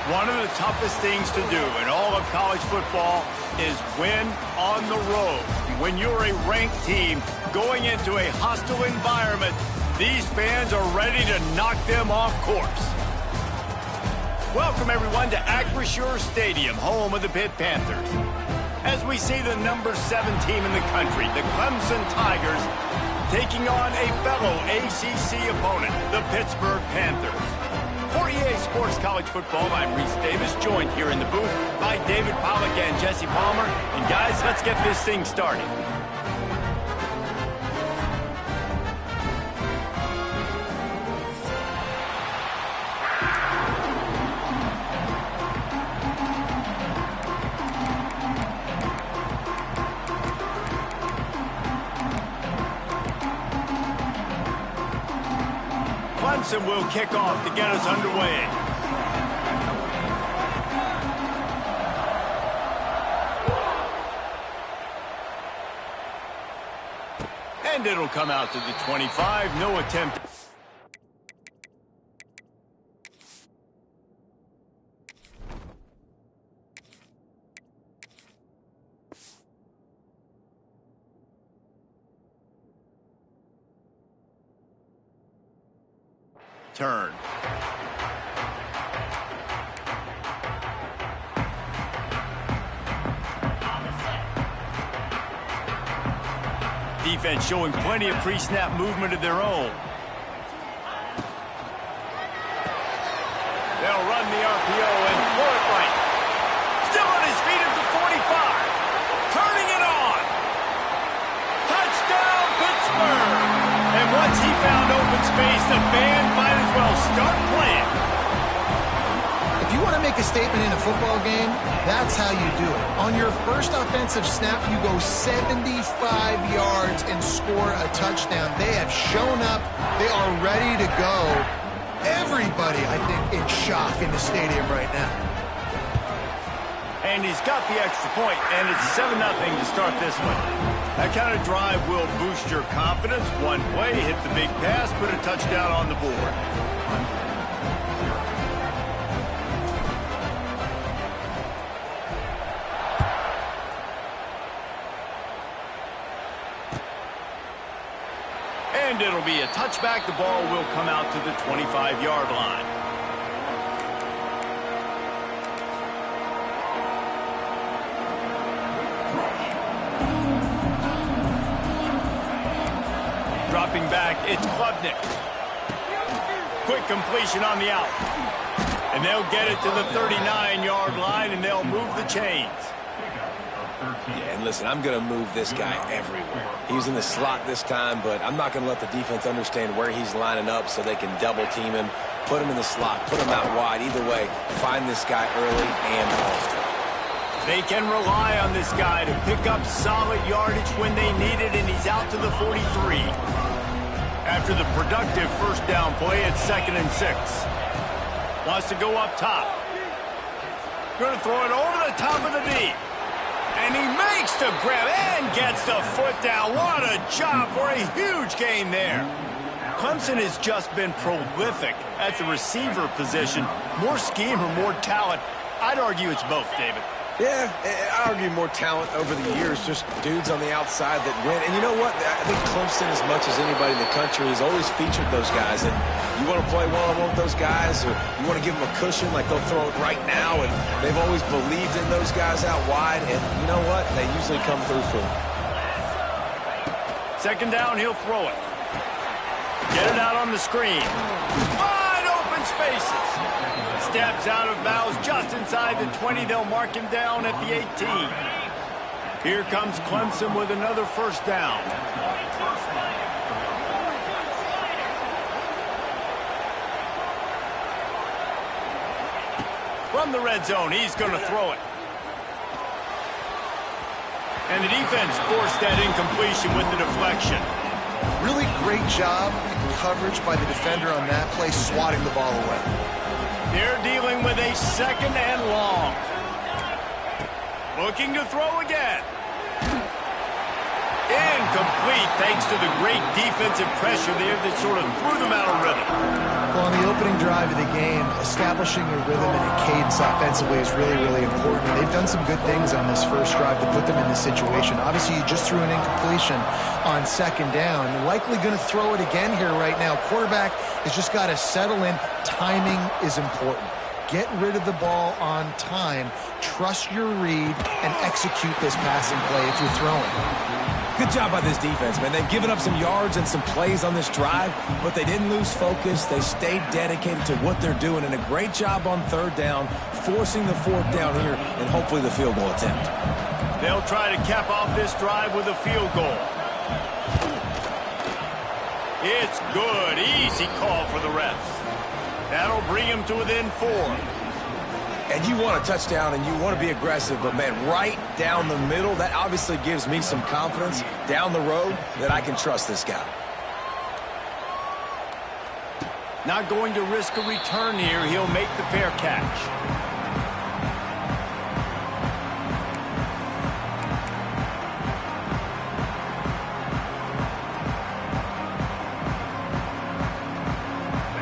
One of the toughest things to do in all of college football is win on the road. When you're a ranked team going into a hostile environment, these fans are ready to knock them off course. Welcome, everyone, to Acrisure Stadium, home of the Pitt Panthers. As we see the number 7 team in the country, the Clemson Tigers, taking on a fellow ACC opponent, the Pittsburgh Panthers. For EA Sports College Football, I'm Reese Davis, joined here in the booth by David Pollack and Jesse Palmer. And guys, let's get this thing started. Clemson will kick off to get us underway. And it'll come out to the 25. No attempt. Turn. Defense showing plenty of pre-snap movement of their own. They'll run the RPO and throw it right. Still on his feet at the 45. Turning it on. Touchdown, Pittsburgh. And once he found open space, the band might as well start playing. If you want to make a statement in a football game, that's how you do it. On your first offensive snap, you go 75 yards and score a touchdown. They have shown up. They are ready to go. Everybody, I think, in shock in the stadium right now. And he's got the extra point, and it's 7-0 to start this one. That kind of drive will boost your confidence. One play, hit the big pass, put a touchdown on the board. And it'll be a touchback. The ball will come out to the 25-yard line. Dropping back, it's Klubnik. Quick completion on the out. And they'll get it to the 39-yard line, and they'll move the chains. Yeah, and listen, I'm going to move this guy everywhere. He was in the slot this time, but I'm not going to let the defense understand where he's lining up so they can double-team him, put him in the slot, put him out wide. Either way, find this guy early and often. They can rely on this guy to pick up solid yardage when they need it, and he's out to the 43. After the productive first down play, it's 2nd and 6. Wants to go up top. Going to throw it over the top of the D. And he makes the grab and gets the foot down. What a job for a huge gain there. Clemson has just been prolific at the receiver position. More scheme or more talent? I'd argue it's both, David. Yeah, I argue more talent over the years, just dudes on the outside that win. And you know what? I think Clemson, as much as anybody in the country, has always featured those guys. And you want to play one-on-one with those guys, or you want to give them a cushion, like they'll throw it right now. And they've always believed in those guys out wide. And you know what? They usually come through for them. 2nd down, he'll throw it. Get it out on the screen. Wide open spaces. Steps out of bounds just inside the 20. They'll mark him down at the 18. Here comes Clemson with another first down. From the red zone, he's going to throw it. And the defense forced that incompletion with the deflection. Really great job in coverage by the defender on that play, swatting the ball away. They're dealing with a 2nd and long. Looking to throw again. Incomplete thanks to the great defensive pressure there that sort of threw them out of rhythm. Well, on the opening drive of the game, establishing a rhythm and a cadence offensively is really, really important. They've done some good things on this first drive to put them in this situation. Obviously, you just threw an incompletion on second down. Likely going to throw it again here right now. Quarterback has just got to settle in. Timing is important. Get rid of the ball on time. Trust your read and execute this passing play if you're throwing. Good job by this defense, man. They've given up some yards and some plays on this drive, but they didn't lose focus. They stayed dedicated to what they're doing, and a great job on third down, forcing the fourth down here, and hopefully the field goal attempt. They'll try to cap off this drive with a field goal. It's good. Easy call for the refs. That'll bring him to within 4. And you want a touchdown and you want to be aggressive, but, man, right down the middle, that obviously gives me some confidence down the road that I can trust this guy. Not going to risk a return here. He'll make the fair catch.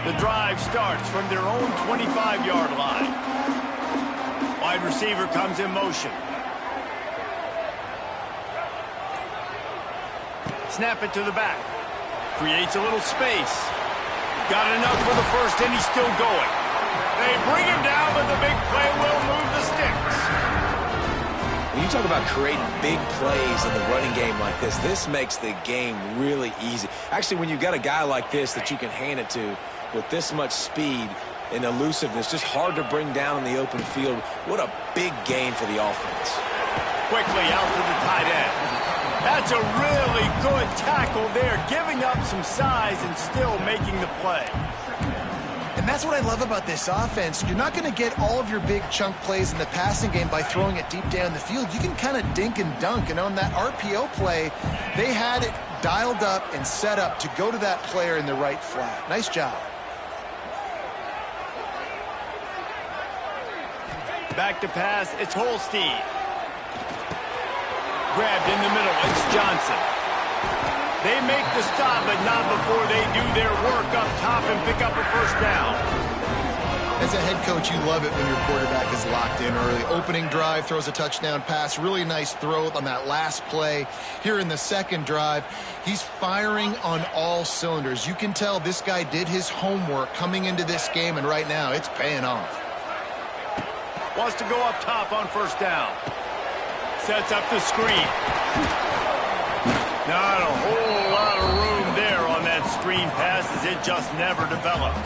The drive starts from their own 25-yard line. Wide receiver comes in motion. Snap it to the back. Creates a little space. Got enough for the first, and he's still going. They bring him down, but the big play will move the sticks. When you talk about creating big plays in the running game like this makes the game really easy. Actually, when you've got a guy like this that you can hand it to with this much speed and elusiveness, just hard to bring down in the open field. What a big gain for the offense. Quickly out to the tight end. That's a really good tackle there, giving up some size and still making the play. And that's what I love about this offense. You're not going to get all of your big chunk plays in the passing game by throwing it deep down the field. You can kind of dink and dunk, and on that RPO play, they had it dialed up and set up to go to that player in the right flat. Nice job. Back to pass, it's Holstein. Grabbed in the middle, it's Johnson. They make the stop, but not before they do their work up top and pick up a first down. As a head coach, you love it when your quarterback is locked in early. Opening drive, throws a touchdown pass. Really nice throw on that last play. Here in the second drive, he's firing on all cylinders. You can tell this guy did his homework coming into this game, and right now it's paying off. Wants to go up top on first down. Sets up the screen. Not a whole lot of room there on that screen pass as it just never developed.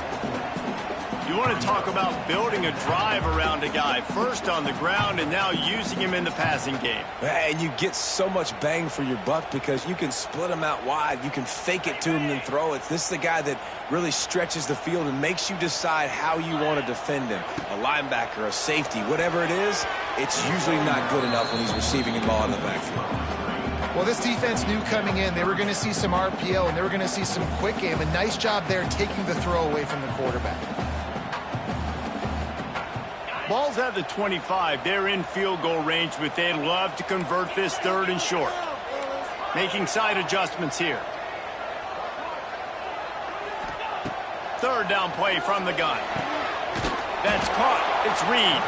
You want to talk about building a drive around a guy. First on the ground and now using him in the passing game. And you get so much bang for your buck because you can split him out wide. You can fake it to him and throw it. This is the guy that really stretches the field and makes you decide how you want to defend him. A linebacker, a safety, whatever it is, it's usually not good enough when he's receiving the ball in the backfield. Well, this defense knew coming in they were going to see some RPO and they were going to see some quick game. A nice job there taking the throw away from the quarterback. Ball's at the 25. They're in field goal range, but they'd love to convert this third and short. Making side adjustments here. Third down play from the gun. That's caught. It's Reed.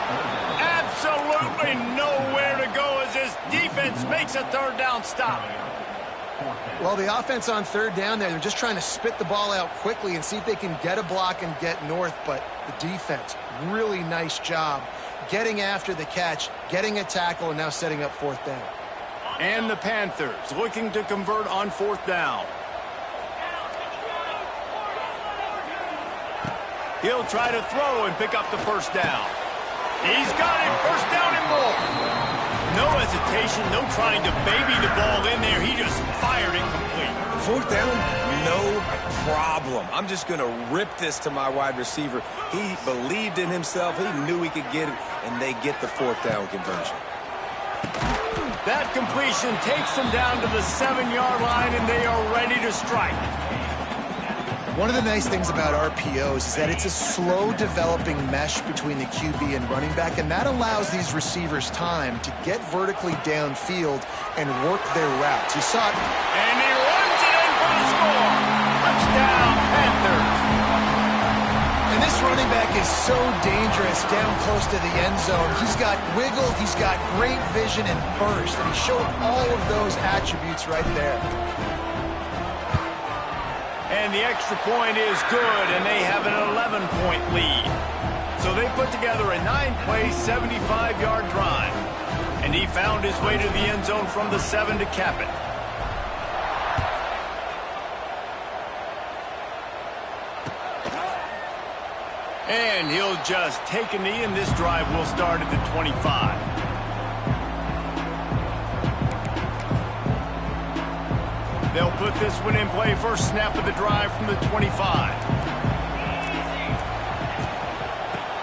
Absolutely nowhere to go as this defense makes a third down stop. Well, the offense on third down there, they're just trying to spit the ball out quickly and see if they can get a block and get north, but the defense, really nice job getting after the catch, getting a tackle, and now setting up fourth down. And the Panthers looking to convert on fourth down. He'll try to throw and pick up the first down. He's got it, first down and more. No hesitation, no trying to baby the ball in there. He just fired it complete. Fourth down, no problem. I'm just going to rip this to my wide receiver. He believed in himself. He knew he could get it, and they get the fourth down conversion. That completion takes them down to the 7-yard line, and they are ready to strike. One of the nice things about RPOs is that it's a slow developing mesh between the QB and running back, and that allows these receivers time to get vertically downfield and work their routes. You saw it. And he runs it in for the score. Touchdown, Panthers. And this running back is so dangerous down close to the end zone. He's got wiggle, he's got great vision and burst, and he showed all of those attributes right there. And the extra point is good, and they have an 11-point lead. So they put together a 9-play, 75-yard drive. And he found his way to the end zone from the 7 to cap it. And he'll just take a knee, and this drive will start at the 25. They'll put this one in play. First snap of the drive from the 25.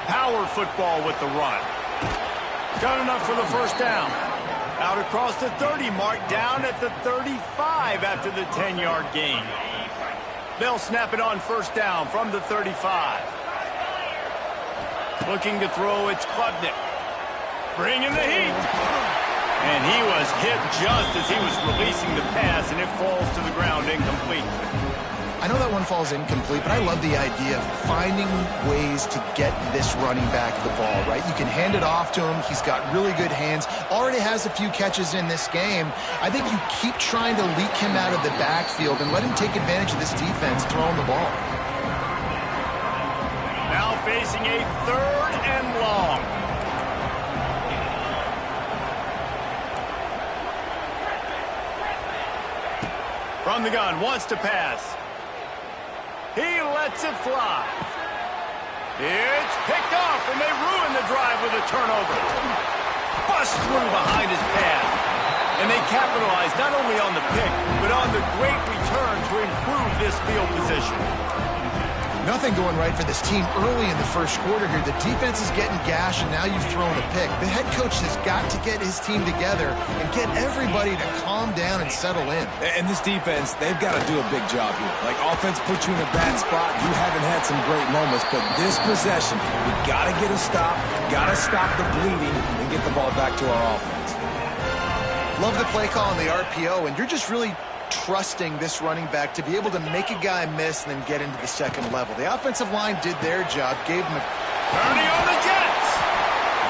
Power football with the run. Got enough for the first down. Out across the 30 mark, down at the 35 after the 10-yard gain. They'll snap it on first down from the 35. Looking to throw, it's Klubnik. Bringing the heat. And he was hit just as he was releasing the pass, and it falls to the ground incomplete. I know that one falls incomplete, but I love the idea of finding ways to get this running back the ball, right? You can hand it off to him. He's got really good hands. Already has a few catches in this game. I think you keep trying to leak him out of the backfield and let him take advantage of this defense throwing the ball. Now facing a 3rd and long. From the gun, wants to pass. He lets it fly. It's picked off, and they ruin the drive with a turnover. Bust through behind his pad. And they capitalize not only on the pick, but on the great return to improve this field position. Nothing going right for this team early in the first quarter here. The defense is getting gashed, and now you've thrown a pick. The head coach has got to get his team together and get everybody to calm down and settle in. And this defense, they've got to do a big job here. Like, offense puts you in a bad spot. You haven't had some great moments, but this possession, we got to get a stop, got to stop the bleeding, and get the ball back to our offense. Love the play call on the RPO, and you're just really trusting this running back to be able to make a guy miss and then get into the second level. The offensive line did their job, gave him a... Turning on the Jets.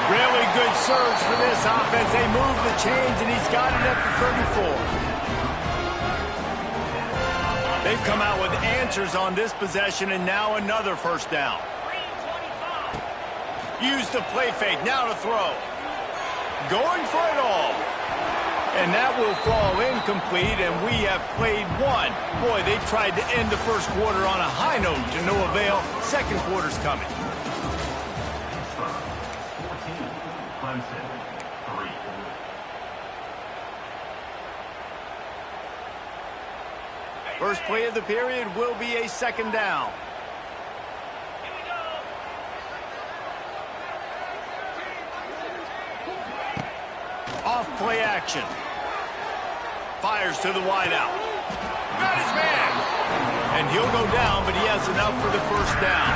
Really good surge for this offense. They move the chains, and he's got it at the 34. They've come out with answers on this possession, and now another first down. Use the play fake, now to throw. Going for it all. And that will fall incomplete, and we have played one. Boy, they tried to end the first quarter on a high note to no avail. Second quarter's coming. First play of the period will be a second down. Off play action. Fires to the wideout. Got his man. And he'll go down, but he has enough for the first down.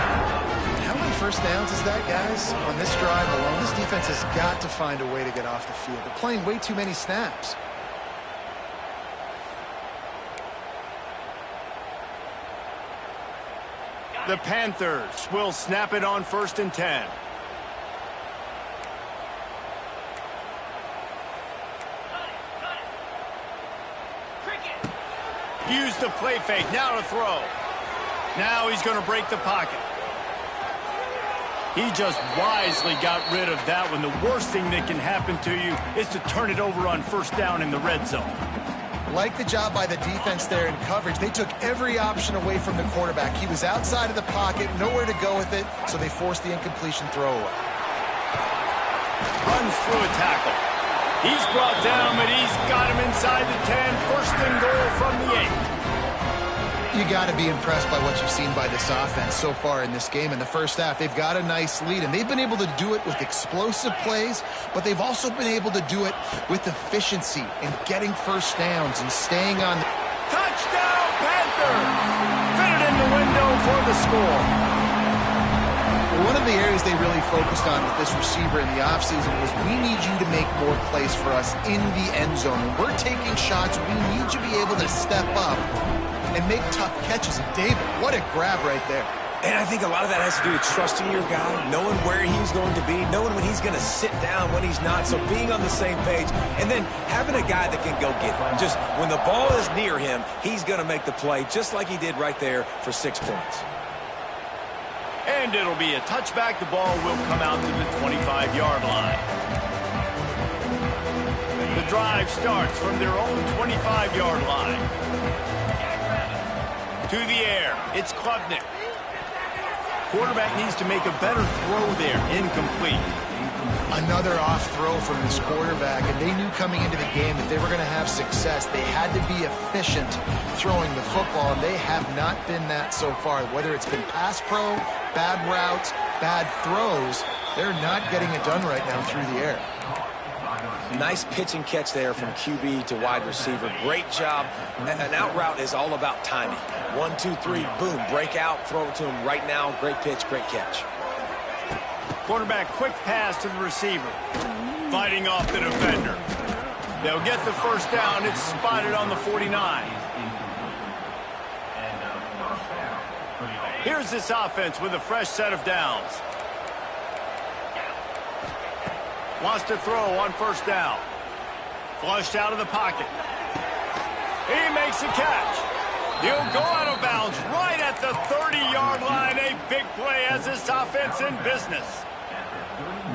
How many first downs is that, guys? On this drive alone, this defense has got to find a way to get off the field. They're playing way too many snaps. The Panthers will snap it on 1st and 10. Use the play fake, now to throw. Now he's going to break the pocket. He just wisely got rid of that one. The worst thing that can happen to you is to turn it over on first down in the red zone. Like the job by the defense there in coverage. They took every option away from the quarterback. He was outside of the pocket, nowhere to go with it, so they forced the incompletion throwaway. Runs through a tackle. He's brought down, but he's got him inside the 10. First and goal from the 8. You got to be impressed by what you've seen by this offense so far in this game. In the first half, they've got a nice lead, and they've been able to do it with explosive plays, but they've also been able to do it with efficiency and getting first downs and staying on. Touchdown, Panthers! Fitted in the window for the score. One of the areas they really focused on with this receiver in the offseason was we need you to make more plays for us in the end zone. When we're taking shots, we need you to be able to step up and make tough catches. And David, what a grab right there. And I think a lot of that has to do with trusting your guy, knowing where he's going to be, knowing when he's going to sit down, when he's not, so being on the same page, and then having a guy that can go get him. Just when the ball is near him, he's going to make the play, just like he did right there for 6 points. And it'll be a touchback. The ball will come out to the 25-yard line. The drive starts from their own 25-yard line. To the air, it's Klubnik. Quarterback needs to make a better throw there. Incomplete. Another off throw from this quarterback, and they knew coming into the game that they were going to have success. They had to be efficient throwing the football, and they have not been that so far. Whether it's been pass pro, bad routes, bad throws, they're not getting it done right now through the air. Nice pitch and catch there from QB to wide receiver. Great job. An out route is all about timing. 1, 2, 3, boom, break out, throw it to him right now. Great pitch, great catch. Quarterback quick pass to the receiver. Fighting off the defender. They'll get the first down. It's spotted on the 49. Here's this offense with a fresh set of downs. Wants to throw on first down. Flushed out of the pocket. He makes a catch. He'll go out of bounds right at the 30-yard line. A big play as this offense in business.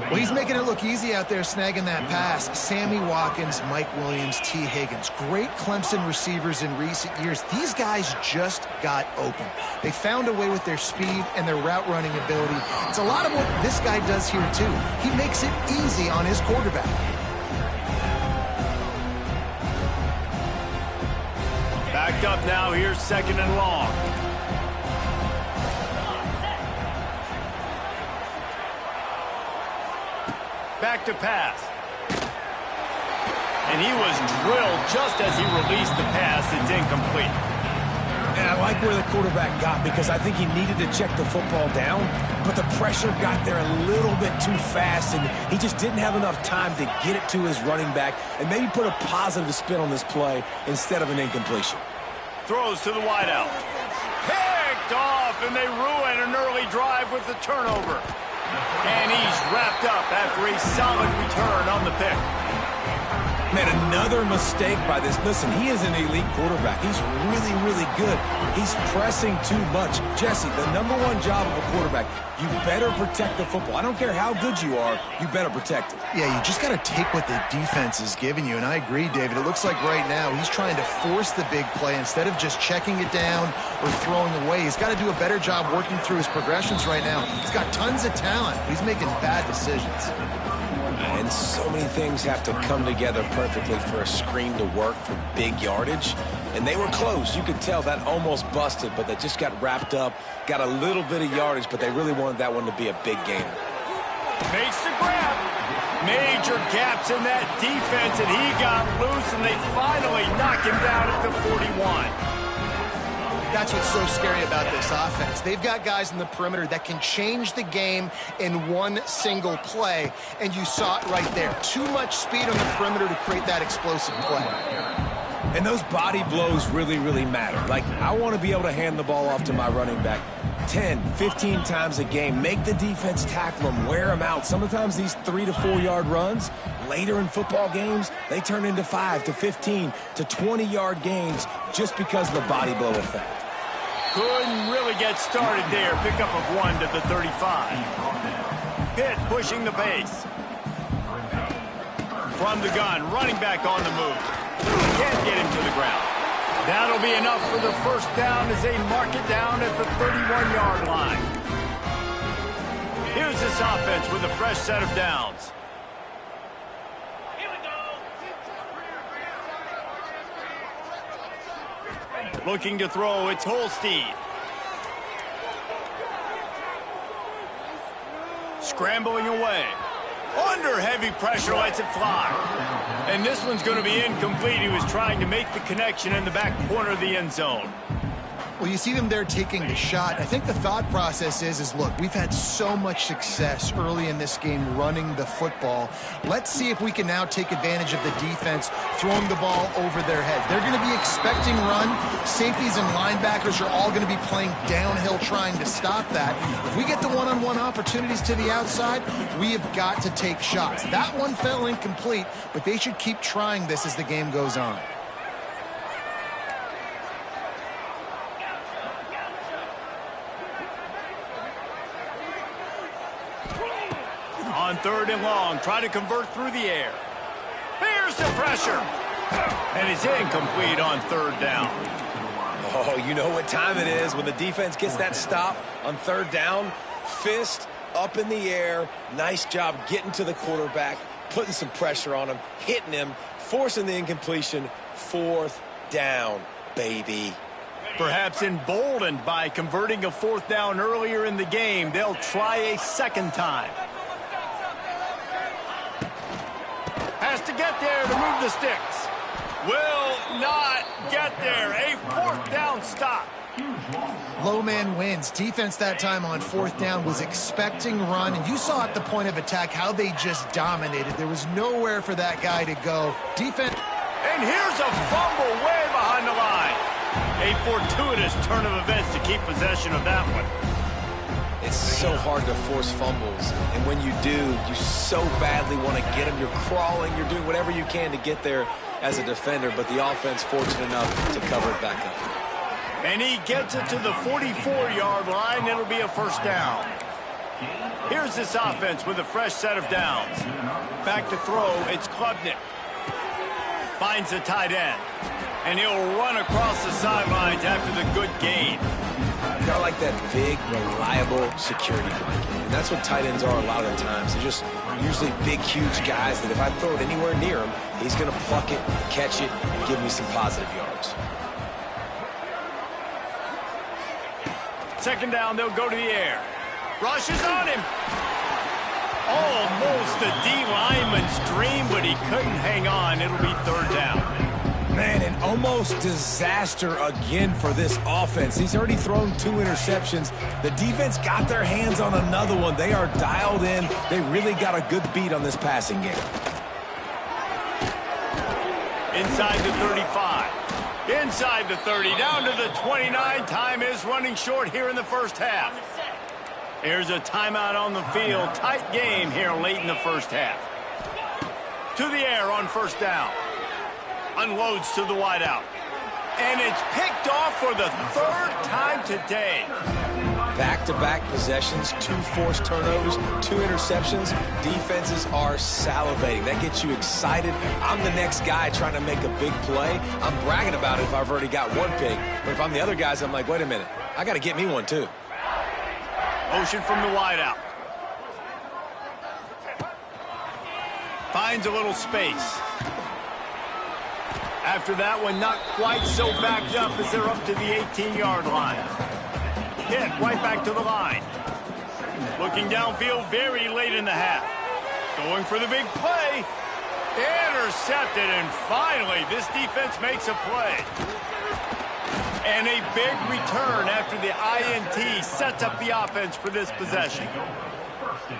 Well, he's making it look easy out there snagging that pass. Sammy Watkins, Mike Williams, T. Higgins. Great Clemson receivers in recent years. These guys just got open. They found a way with their speed and their route running ability. It's a lot of what this guy does here, too. He makes it easy on his quarterback. Backed up now. Here's second and long. Back to pass. And he was drilled just as he released the pass. It's incomplete. And I like where the quarterback got because I think he needed to check the football down, but the pressure got there a little bit too fast, and he just didn't have enough time to get it to his running back and maybe put a positive spin on this play instead of an incompletion. Throws to the wideout. Picked off, and they ruin an early drive with the turnover. And he's wrapped up after a solid return on the pick. Man, another mistake by this. Listen, he is an elite quarterback. He's really, really good. He's pressing too much. Jesse, the #1 job of a quarterback, you better protect the football. I don't care how good you are, you better protect it. Yeah, you just got to take what the defense is giving you, and I agree, David. It looks like right now he's trying to force the big play instead of just checking it down or throwing away. He's got to do a better job working through his progressions right now. He's got tons of talent, but he's making bad decisions. And so many things have to come together perfectly for a screen to work for big yardage. And they were close. You could tell that almost busted, but they just got wrapped up, got a little bit of yardage, but they really wanted that one to be a big gainer. Makes the grab. Major gaps in that defense, and he got loose, and they finally knock him down at the 41. That's what's so scary about this offense. They've got guys in the perimeter that can change the game in one single play, and you saw it right there. Too much speed on the perimeter to create that explosive play. And those body blows really, really matter. Like, I want to be able to hand the ball off to my running back 10, 15 times a game. Make the defense tackle them, wear them out. Sometimes these 3 to 4 yard runs, later in football games, they turn into 5 to 15 to 20-yard gains just because of the body blow effect. Couldn't really get started there. Pickup of 1 to the 35. Pitt pushing the pace. From the gun, running back on the move. Can't get him to the ground. That'll be enough for the first down as they mark it down at the 31-yard line. Here's this offense with a fresh set of downs. Looking to throw, it's Holstein. Scrambling away. Under heavy pressure, lets it fly. And this one's going to be incomplete. He was trying to make the connection in the back corner of the end zone. Well, you see them there taking the shot. I think the thought process is look, we've had so much success early in this game running the football. Let's see if we can now take advantage of the defense throwing the ball over their head. They're going to be expecting run. Safeties and linebackers are all going to be playing downhill trying to stop that. If we get the one-on-one opportunities to the outside, we have got to take shots. That one fell incomplete, but they should keep trying this as the game goes on. On 3rd and long, try to convert through the air. Here's the pressure. And it's incomplete on 3rd down. Oh, you know what time it is when the defense gets that stop on 3rd down. Fist up in the air. Nice job getting to the quarterback, putting some pressure on him, hitting him, forcing the incompletion. 4th down, baby. Perhaps emboldened by converting a 4th down earlier in the game, they'll try a 2nd time. Has to get there to move the sticks. Will not get there. A 4th down stop. Low man wins. Defense that time on 4th down was expecting run, and you saw at the point of attack how they just dominated. There was nowhere for that guy to go. Defense. And here's a fumble way behind the line. A fortuitous turn of events to keep possession of that one. It's so hard to force fumbles, and when you do, you so badly want to get them. You're crawling, you're doing whatever you can to get there as a defender, but the offense fortunate enough to cover it back up. And he gets it to the 44-yard line. It'll be a 1st down. Here's this offense with a fresh set of downs. Back to throw, it's Klubnik. Finds the tight end. And he'll run across the sidelines after the good gain. Kind of like that big, reliable security blanket. And that's what tight ends are a lot of the times. They're just usually big, huge guys that if I throw it anywhere near him, he's going to pluck it, catch it, and give me some positive yards. 2nd down, they'll go to the air. Rush is on him. Almost a D lineman's dream, but he couldn't hang on. It'll be 3rd down. Man, an almost disaster again for this offense. He's already thrown 2 interceptions. The defense got their hands on another one. They are dialed in. They really got a good beat on this passing game. Inside the 35. Inside the 30. Down to the 29. Time is running short here in the 1st half. Here's a timeout on the field. Tight game here late in the 1st half. To the air on 1st down. Unloads to the wideout. And it's picked off for the 3rd time today. Back-to-back possessions, 2 forced turnovers, 2 interceptions. Defenses are salivating. That gets you excited. I'm the next guy trying to make a big play. I'm bragging about it if I've already got 1 pick. But if I'm the other guys, I'm like, wait a minute. I got to get me 1 too. Motion from the wideout. Finds a little space. After that one, not quite so backed up as they're up to the 18-yard line. Hit right back to the line. Looking downfield very late in the half. Going for the big play. Intercepted, and finally, this defense makes a play. And a big return after the INT sets up the offense for this possession.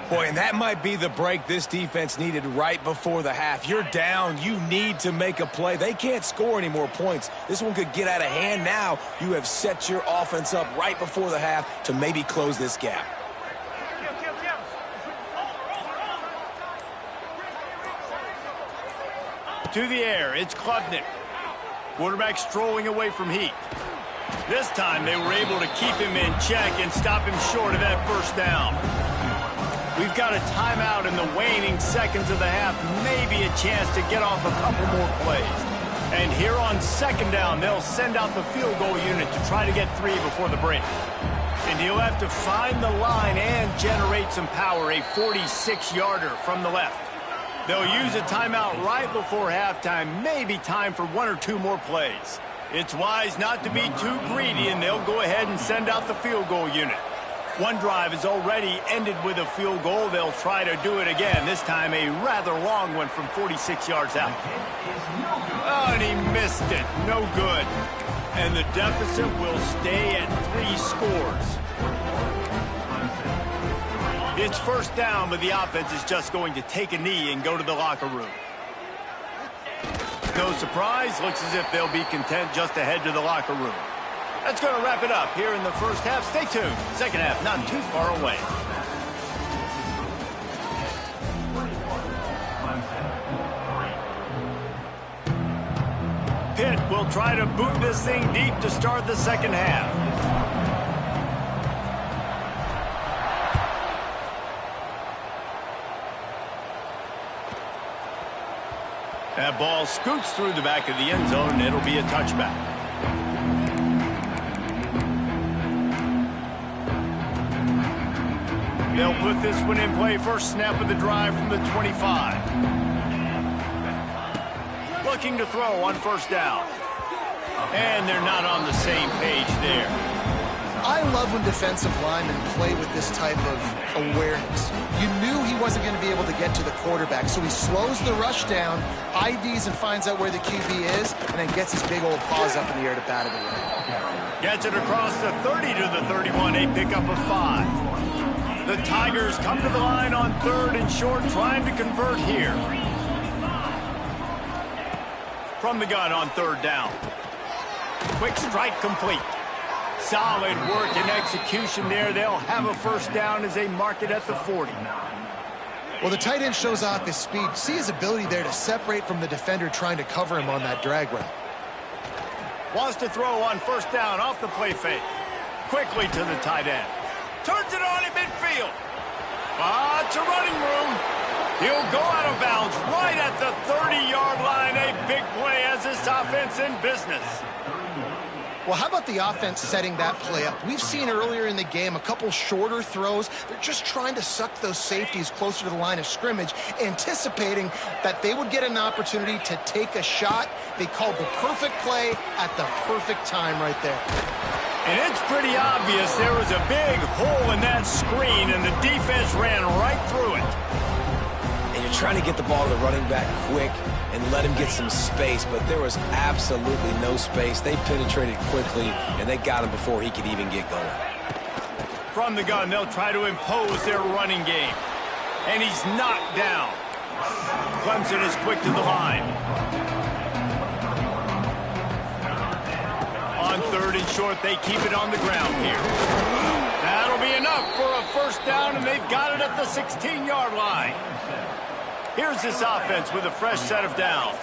Boy, and that might be the break this defense needed right before the half. You're down. You need to make a play. They can't score any more points. This one could get out of hand now. You have set your offense up right before the half to maybe close this gap. To the air, it's Klubnik. Quarterback strolling away from Heat. This time they were able to keep him in check and stop him short of that 1st down. We've got a timeout in the waning seconds of the half, maybe a chance to get off a couple more plays. And here on 2nd down, they'll send out the field goal unit to try to get 3 before the break. And he'll have to find the line and generate some power, a 46-yarder from the left. They'll use a timeout right before halftime, maybe time for 1 or 2 more plays. It's wise not to be too greedy, and they'll go ahead and send out the field goal unit. One drive has already ended with a field goal. They'll try to do it again, this time a rather long one from 46 yards out. Oh, and he missed it. No good. And the deficit will stay at 3 scores. It's first down, but the offense is just going to take a knee and go to the locker room. No surprise, looks as if they'll be content just to head to the locker room. That's going to wrap it up here in the first half. Stay tuned. Second half not too far away. Pitt will try to boot this thing deep to start the second half. That ball scoots through the back of the end zone, and it'll be a touchback. They'll put this one in play. First snap of the drive from the 25. Looking to throw on first down. And they're not on the same page there. I love when defensive linemen play with this type of awareness. You knew he wasn't going to be able to get to the quarterback, so he slows the rush down, IDs and finds out where the QB is, and then gets his big old paws up in the air to bat it away. Gets it across the 30 to the 31, a pickup of 5. The Tigers come to the line on 3rd and short, trying to convert here. From the gun on 3rd down. Quick strike complete. Solid work and execution there. They'll have a first down as they mark it at the 40. Well, the tight end shows off his speed. See his ability there to separate from the defender trying to cover him on that drag route. Wants to throw on first down off the play fake. Quickly to the tight end. Turns it on in midfield. Lots of running room. He'll go out of bounds right at the 30-yard line. A big play as this offense in business. Well, how about the offense setting that play up? We've seen earlier in the game a couple shorter throws. They're just trying to suck those safeties closer to the line of scrimmage, anticipating that they would get an opportunity to take a shot. They called the perfect play at the perfect time right there. And it's pretty obvious there was a big hole in that screen, and the defense ran right through it. And you're trying to get the ball to the running back quick and let him get some space, but there was absolutely no space. They penetrated quickly, and they got him before he could even get going. From the gun, they'll try to impose their running game. And he's knocked down. Clemson is quick to the line. On 3rd and short, they keep it on the ground here. That'll be enough for a first down, and they've got it at the 16-yard line. Here's this offense with a fresh set of downs.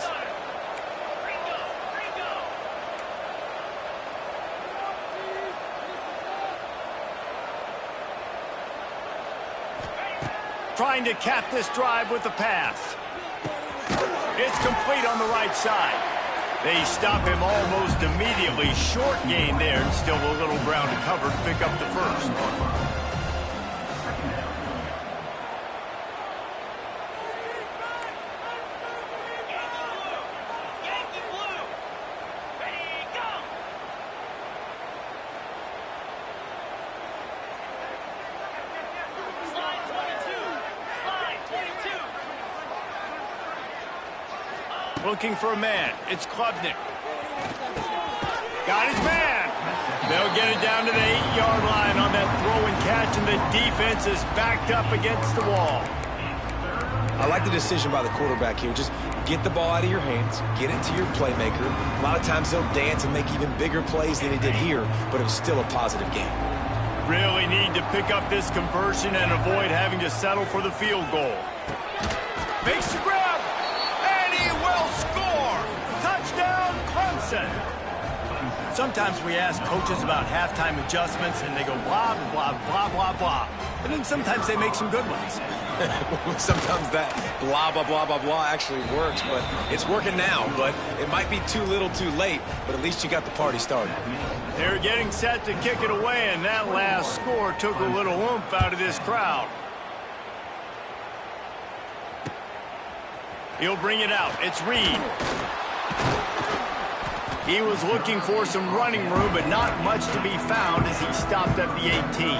Trying to cap this drive with the pass. It's complete on the right side. They stop him almost immediately. Short gain there, and still a little ground to cover to pick up the first. Looking for a man. It's Klubnik. Got his man. They'll get it down to the 8-yard line on that throw and catch, and the defense is backed up against the wall. I like the decision by the quarterback here. Just get the ball out of your hands, get it to your playmaker. A lot of times they'll dance and make even bigger plays than he did here, but it was still a positive game. Really need to pick up this conversion and avoid having to settle for the field goal. Makes the grab. He will score! Touchdown, Clemson! Sometimes we ask coaches about halftime adjustments, and they go blah, blah, blah, blah, blah. And then sometimes they make some good ones. Sometimes that blah, blah, blah, blah, blah actually works, but it's working now. But it might be too little too late, but at least you got the party started. They're getting set to kick it away, and that last score took a little oomph out of this crowd. He'll bring it out. It's Reed. He was looking for some running room, but not much to be found as he stopped at the 18.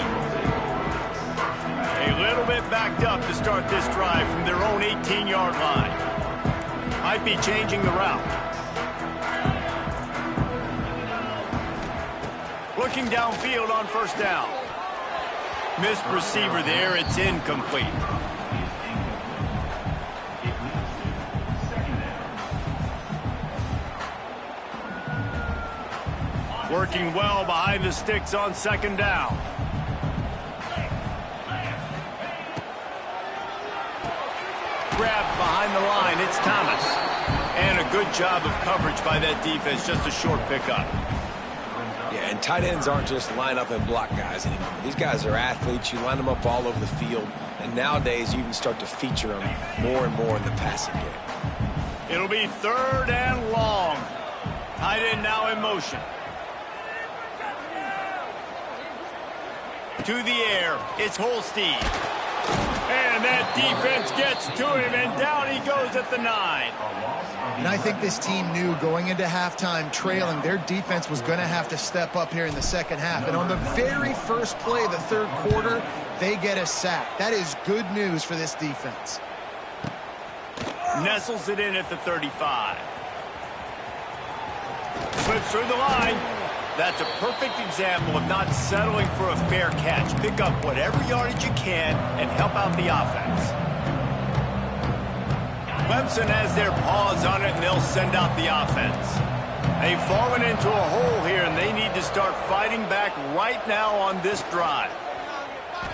A little bit backed up to start this drive from their own 18-yard line. Might be changing the route. Looking downfield on first down. Missed receiver there. It's incomplete. Working well behind the sticks on second down. Grabbed behind the line. It's Thomas. And a good job of coverage by that defense. Just a short pickup. Yeah, and tight ends aren't just line up and block guys anymore. These guys are athletes. You line them up all over the field. And nowadays, you even start to feature them more and more in the passing game. It'll be third and long. Tight end now in motion. To the air. It's Holstein. And that defense gets to him, and down he goes at the 9. And I think this team knew going into halftime trailing, their defense was going to have to step up here in the second half. And on the very first play of the third quarter, they get a sack. That is good news for this defense. Nestles it in at the 35. Slips through the line. That's a perfect example of not settling for a fair catch. Pick up whatever yardage you can and help out the offense. Clemson has their paws on it, and they'll send out the offense. They've fallen into a hole here, and they need to start fighting back right now on this drive.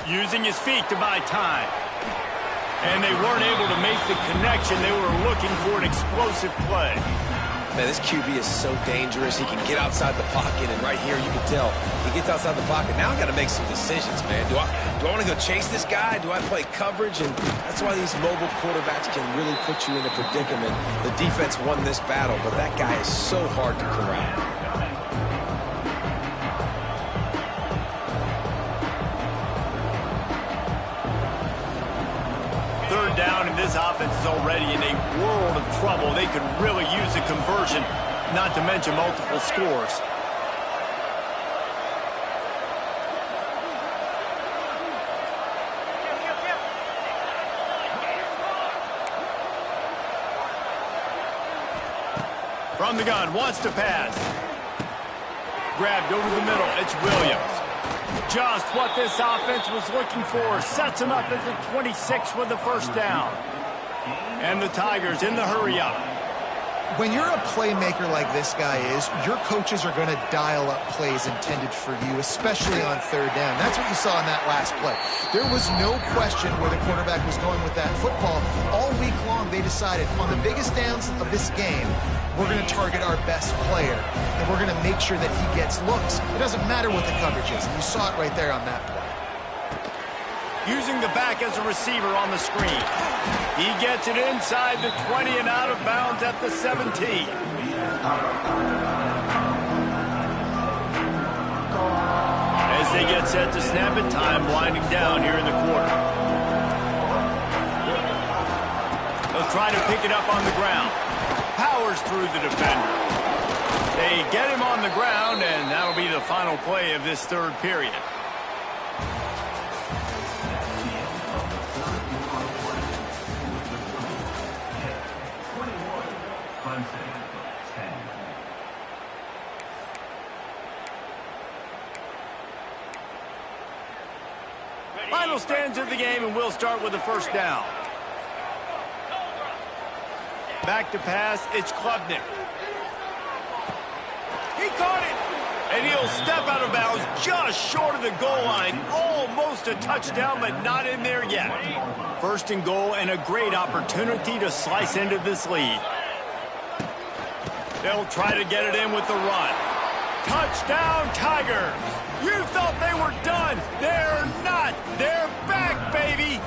Using his feet to buy time. And they weren't able to make the connection. They were looking for an explosive play. Man, this QB is so dangerous. He can get outside the pocket, and right here you can tell he gets outside the pocket. Now I got to make some decisions, man. Do I want to go chase this guy? Do I play coverage? And that's why these mobile quarterbacks can really put you in a predicament. The defense won this battle, but that guy is so hard to corral. Third down, and this offense is already in a world of trouble. They could really use a conversion, not to mention multiple scores. From the gun, wants to pass. Grabbed over the middle, it's Williams. Just what this offense was looking for. Sets him up at the 26 with the first down. And the Tigers in the hurry-up. When you're a playmaker like this guy is, your coaches are going to dial up plays intended for you, especially on third down. That's what you saw in that last play. There was no question where the quarterback was going with that football. All week long, they decided on the biggest downs of this game, we're going to target our best player, and we're going to make sure that he gets looks. It doesn't matter what the coverage is, and you saw it right there on that play. Using the back as a receiver on the screen. He gets it inside the 20 and out of bounds at the 17. As they get set to snap it, time winding down here in the quarter. They'll try to pick it up on the ground. Powers through the defender. They get him on the ground, and that'll be the final play of this third period. Final stands of the game, and we'll start with the first down. Back to pass, it's Klubnik. He caught it! And he'll step out of bounds just short of the goal line. Almost a touchdown, but not in there yet. First and goal, and a great opportunity to slice into this lead. They'll try to get it in with the run. Touchdown, Tigers! You thought they were done. They're not. They're back, baby.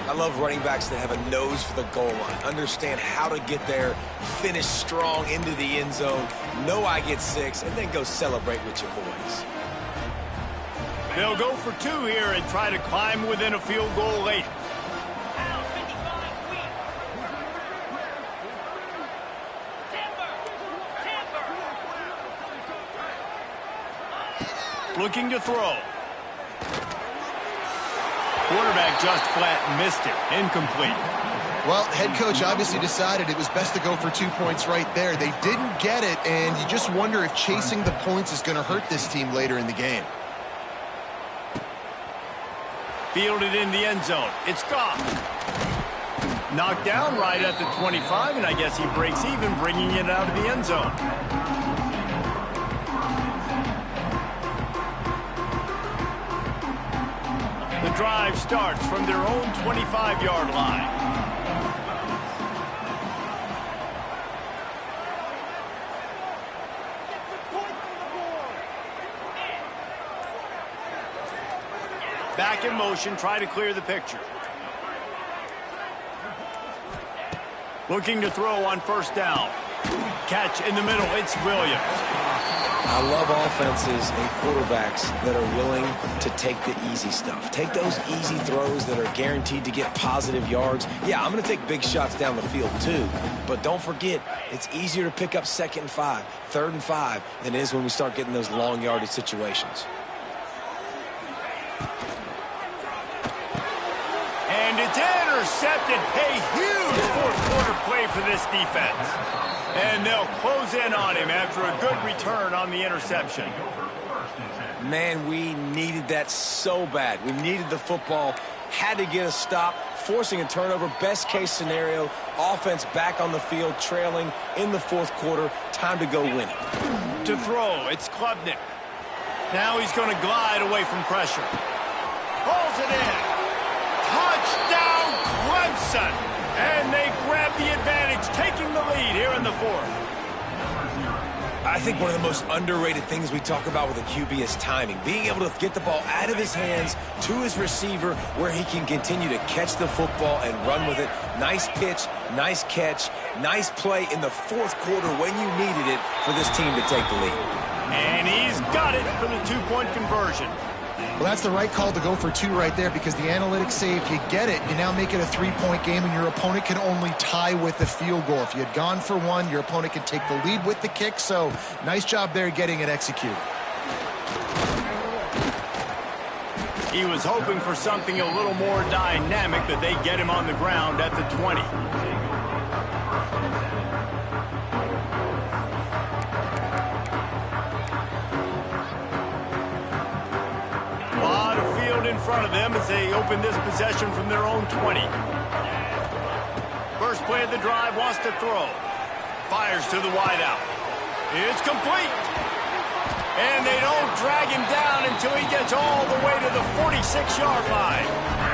I love running backs that have a nose for the goal line. Understand how to get there, finish strong into the end zone, know I get 6, and then go celebrate with your boys. They'll go for 2 here and try to climb within a field goal late. Looking to throw. Quarterback just flat missed it. Incomplete. Well, head coach obviously decided it was best to go for 2 points right there. They didn't get it, and you just wonder if chasing the points is going to hurt this team later in the game. Fielded in the end zone. It's gone. Knocked down right at the 25, and I guess he breaks even, bringing it out of the end zone. The drive starts from their own 25-yard line. Back in motion, try to clear the picture. Looking to throw on first down. Catch in the middle, it's Williams. I love offenses and quarterbacks that are willing to take the easy stuff. Take those easy throws that are guaranteed to get positive yards. Yeah, I'm going to take big shots down the field too, but don't forget, it's easier to pick up 2nd and 5, 3rd and 5 than it is when we start getting those long yardage situations. And it's intercepted. A huge fourth-quarter play for this defense. And they'll close in on him after a good return on the interception. Man, we needed that so bad. We needed the football, had to get a stop, forcing a turnover. Best case scenario, offense back on the field, trailing in the 4th quarter. Time to go win it. To throw, it's Klubnik. Now he's going to glide away from pressure. Pulls it in. Touchdown, Clemson! And they grab the advantage, taking the lead here in the 4th. I think one of the most underrated things we talk about with a QB is timing. Being able to get the ball out of his hands to his receiver where he can continue to catch the football and run with it. Nice pitch, nice catch, nice play in the 4th quarter when you needed it for this team to take the lead. And he's got it for the 2-point conversion. Well, that's the right call to go for 2 right there because the analytics say if you get it, you now make it a 3-point game and your opponent can only tie with the field goal. If you had gone for 1, your opponent could take the lead with the kick. So nice job there getting it executed. He was hoping for something a little more dynamic, but they get him on the ground at the 20. In front of them as they open this possession from their own 20. First play of the drive, wants to throw. Fires to the wideout. It's complete. And they don't drag him down until he gets all the way to the 46-yard line.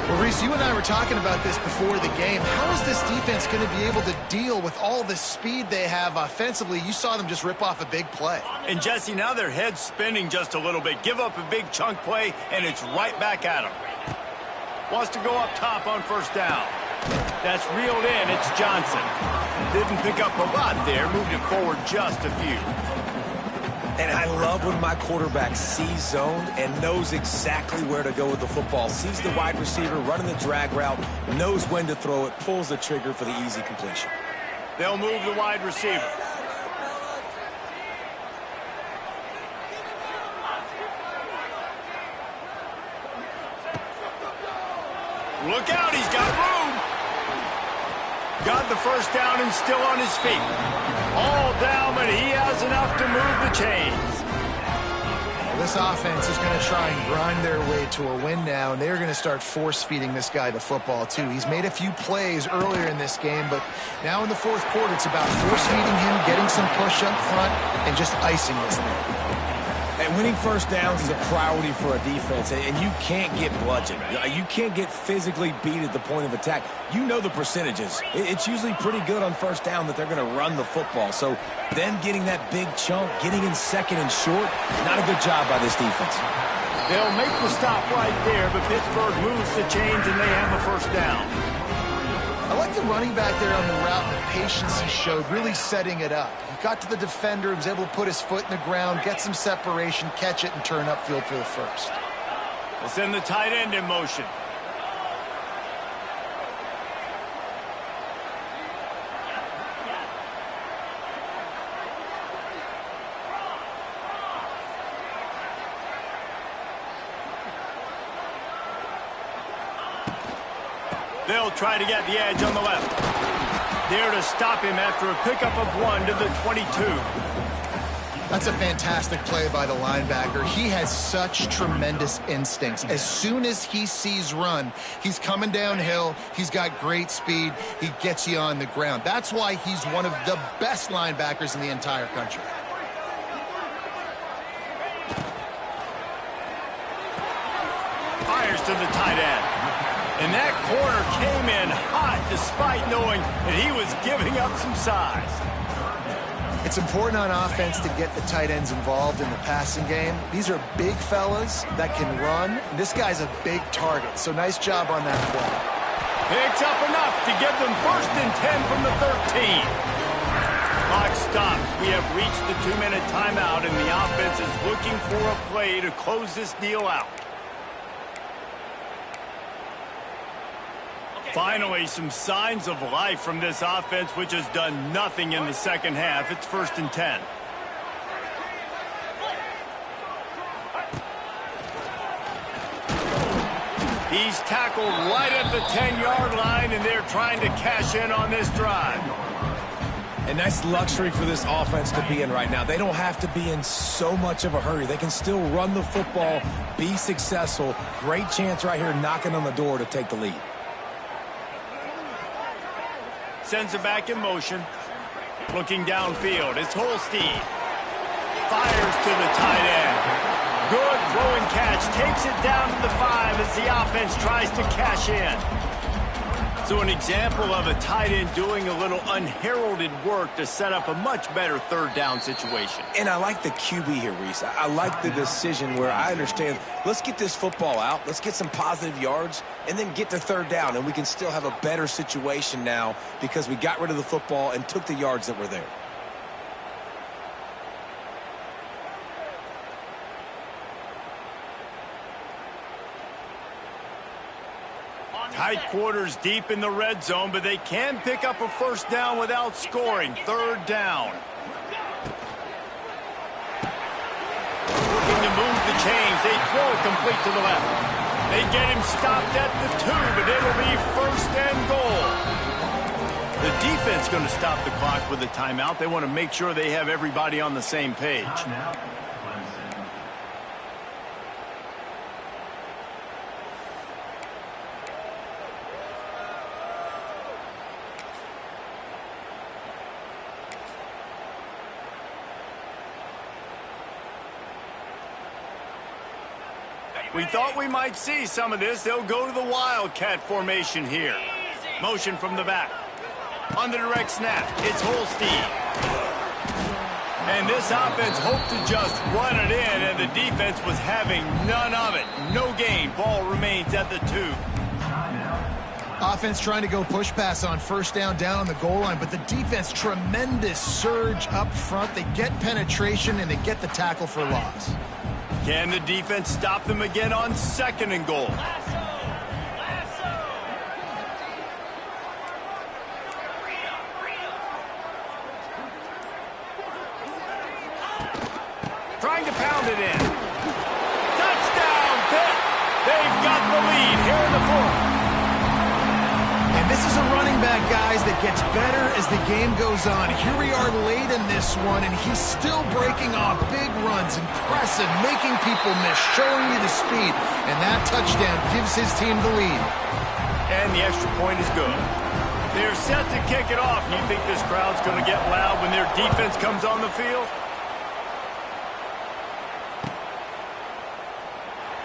Well, Reese, you and I were talking about this before the game. How is this defense going to be able to deal with all the speed they have offensively? You saw them just rip off a big play. And, Jesse, now their head's spinning just a little bit. Give up a big chunk play, and it's right back at them. Wants to go up top on first down. That's reeled in. It's Johnson. Didn't pick up a lot there. Moved it forward just a few. And I love when my quarterback sees zoned and knows exactly where to go with the football. Sees the wide receiver running the drag route, knows when to throw it, pulls the trigger for the easy completion. They'll move the wide receiver. Look out, he's got room. Got the first down and still on his feet. All down, but he has enough to move the chains. Well, this offense is going to try and grind their way to a win now, and they're going to start force-feeding this guy the football, too. He's made a few plays earlier in this game, but now in the 4th quarter, it's about force-feeding him, getting some push up front, and just icing this thing. And winning first downs is a priority for a defense, and you can't get bludgeoned. You can't get physically beat at the point of attack. You know the percentages. It's usually pretty good on first down that they're going to run the football. So them getting that big chunk, getting in 2nd and short, not a good job by this defense. They'll make the stop right there, but Pittsburgh moves the chains and they have a first down. I like the running back there on the route and the patience he showed, really setting it up. He got to the defender, was able to put his foot in the ground, get some separation, catch it, and turn upfield for the first. They'll send the tight end in motion. They'll try to get the edge on the left. There to stop him after a pickup of 1 to the 22. That's a fantastic play by the linebacker. He has such tremendous instincts. As soon as he sees run, he's coming downhill. He's got great speed. He gets you on the ground. That's why he's one of the best linebackers in the entire country. Fires to the tight end. And that corner came in hot despite knowing that he was giving up some size. It's important on offense to get the tight ends involved in the passing game. These are big fellas that can run. This guy's a big target, so nice job on that play. Picks up enough to give them 1st and 10 from the 13. Clock stops. We have reached the 2-minute timeout, and the offense is looking for a play to close this deal out. Finally, some signs of life from this offense, which has done nothing in the second half. It's 1st and 10. He's tackled right at the 10-yard line, and they're trying to cash in on this drive. A nice luxury for this offense to be in right now. They don't have to be in so much of a hurry. They can still run the football, be successful. Great chance right here knocking on the door to take the lead. Sends it back in motion. Looking downfield. It's Holstein. Fires to the tight end. Good throw and catch. Takes it down to the 5 as the offense tries to cash in. So an example of a tight end doing a little unheralded work to set up a much better 3rd down situation. And I like the QB here, Reese. I like the decision where I understand, let's get this football out, let's get some positive yards, and then get to 3rd down, and we can still have a better situation now because we got rid of the football and took the yards that were there. Tight quarters deep in the red zone, but they can pick up a 1st down without scoring. 3rd down. Looking to move the chains. They throw it complete to the left. They get him stopped at the 2, but it'll be 1st and goal. The defense going to stop the clock with a timeout. They want to make sure they have everybody on the same page. We thought we might see some of this. They'll go to the Wildcat formation here. Motion from the back. On the direct snap, it's Holstein. And this offense hoped to just run it in, and the defense was having none of it. No gain. Ball remains at the 2. Offense trying to go push pass on 1st down on the goal line, but the defense, tremendous surge up front. They get penetration, and they get the tackle for loss. Can the defense stop them again on 2nd and goal? Trying to pound it in. Touchdown, Pitt! They've got the lead here in the 4th. And this is a running back, guys, that gets better as the game goes on. Here we are late in this one, and he's still breaking off big runs. Impressive, making people miss, showing you the speed. And that touchdown gives his team the lead. And the extra point is good. They're set to kick it off. You think this crowd's going to get loud when their defense comes on the field?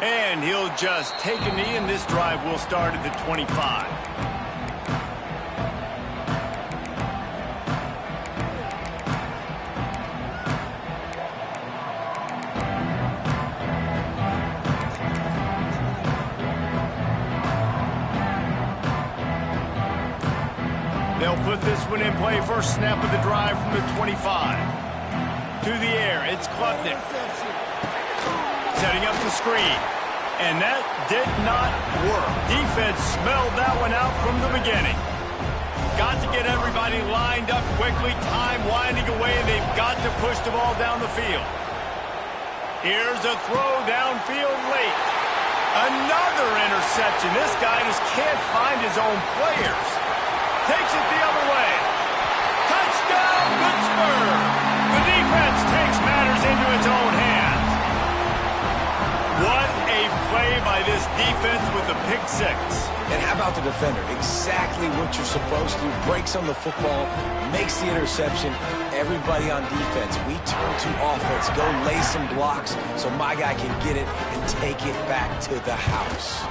And he'll just take a knee, and this drive will start at the 25. They'll put this one in play. First snap of the drive from the 25. To the air, it's Klubnik. Setting up the screen. And that did not work. Defense smelled that one out from the beginning. Got to get everybody lined up quickly. Time winding away, and they've got to push the ball down the field. Here's a throw downfield late. Another interception. This guy just can't find his own players. Takes it the other way. Touchdown, Pittsburgh! The defense takes matters into its own hands. What a play by this defense with the pick six. And how about the defender? Exactly what you're supposed to. Breaks on the football, makes the interception. Everybody on defense, we turn to offense. Go lay some blocks so my guy can get it and take it back to the house.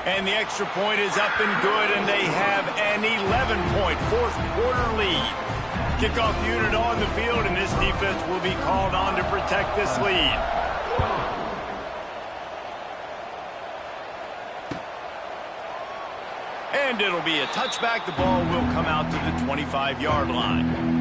And the extra point is up and good, and they have an 11-point fourth quarter lead. Kickoff unit on the field, and this defense will be called on to protect this lead. And it'll be a touchback. The ball will come out to the 25-yard line.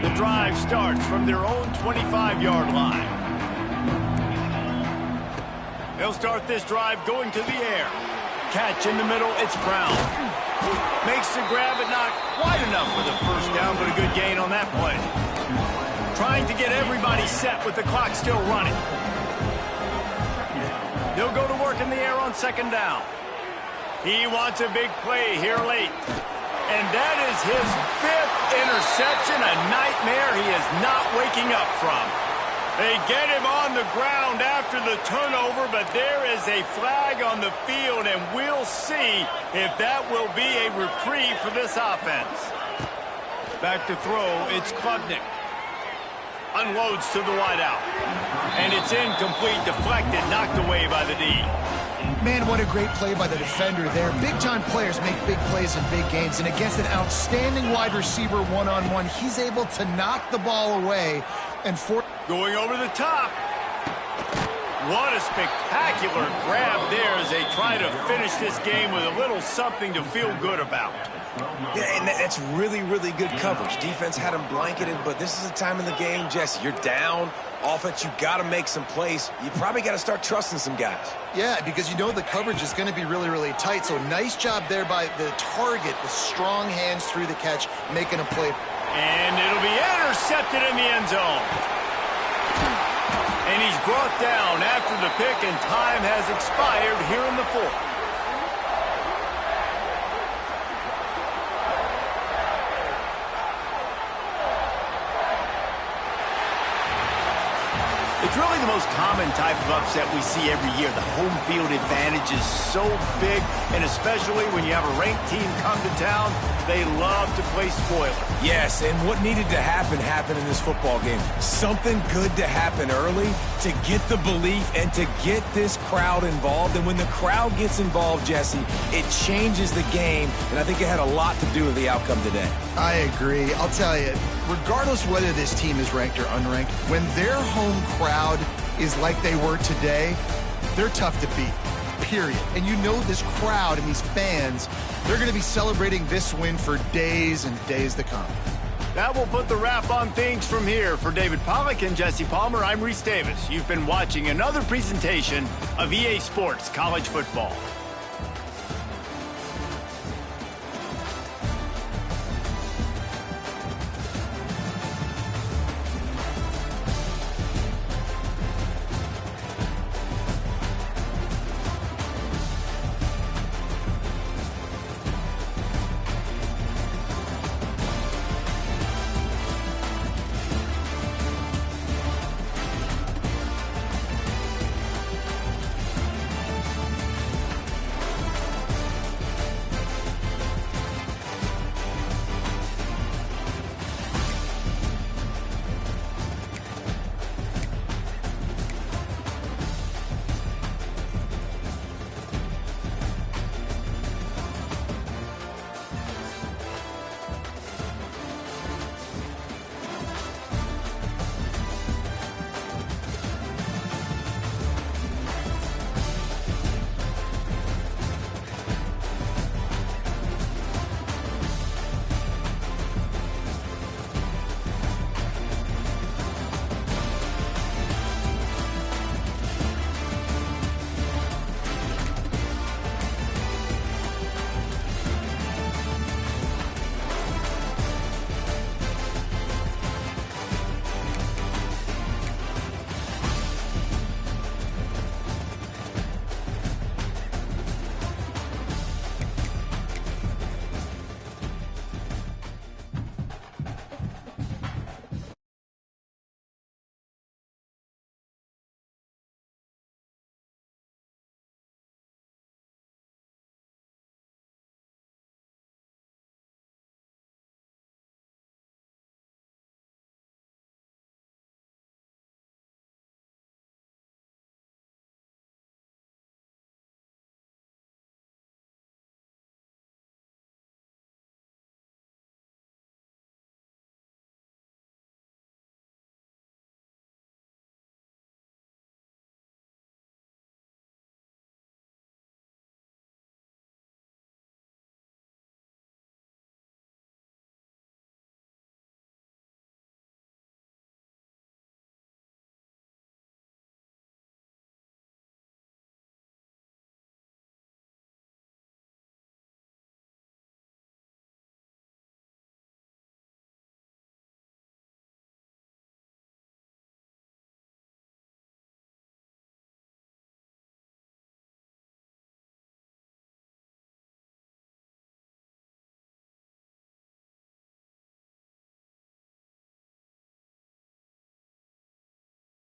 The drive starts from their own 25-yard line. They'll start this drive going to the air. Catch in the middle, it's Brown. Makes the grab, but not quite enough for the first down, but a good gain on that play. Trying to get everybody set with the clock still running. They'll go to work in the air on second down. He wants a big play here late. And that is his fifth interception, a nightmare he is not waking up from. They get him on the ground after the turnover, but there is a flag on the field, and we'll see if that will be a reprieve for this offense. Back to throw, it's Klubnik. Unloads to the wideout. And it's incomplete, deflected, knocked away by the D. Man, what a great play by the defender there. Big-time players make big plays in big games, and against an outstanding wide receiver one-on-one, he's able to knock the ball away and going over the top. What a spectacular grab there as they try to finish this game with a little something to feel good about. Yeah, and that's really, really good coverage. Defense had him blanketed, but this is a time in the game, Jesse, you're down. Offense, you got to make some plays. You probably got to start trusting some guys. Yeah, because you know the coverage is going to be really, really tight. So nice job there by the target with strong hands through the catch, making a play. And it'll be intercepted in the end zone. And he's brought down after the pick, and time has expired here in the fourth. It's really the most common type of upset we see every year. The home field advantage is so big, and especially when you have a ranked team come to town, they love to play spoiler. Yes, and what needed to happen happened in this football game. Something good to happen early to get the belief and to get this crowd involved. And when the crowd gets involved, Jesse, it changes the game, and I think it had a lot to do with the outcome today. I agree. I'll tell you, regardless whether this team is ranked or unranked, when their home crowd is like they were today, they're tough to beat, period. And you know this crowd and these fans, they're going to be celebrating this win for days and days to come. That will put the wrap on things from here. For David Pollack and Jesse Palmer, I'm Reese Davis. You've been watching another presentation of EA Sports College Football.